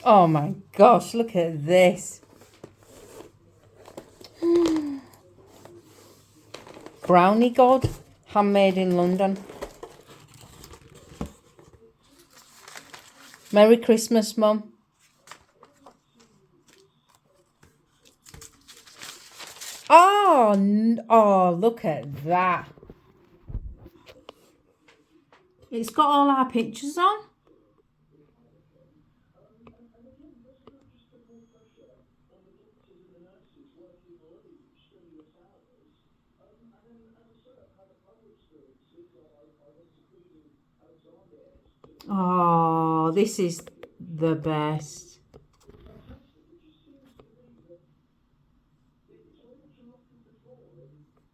Oh my gosh, look at this. Brownie God, handmade in London. Merry Christmas, Mum. Oh, look at that. It's got all our pictures on. Oh, this is the best.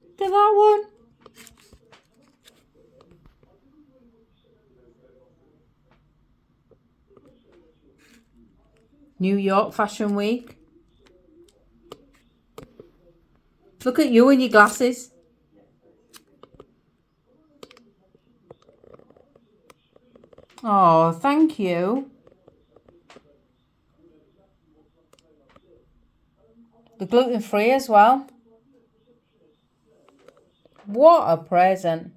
Look at that one. New York Fashion Week. Look at you in your glasses. Oh, thank you. The gluten-free as well. What a present.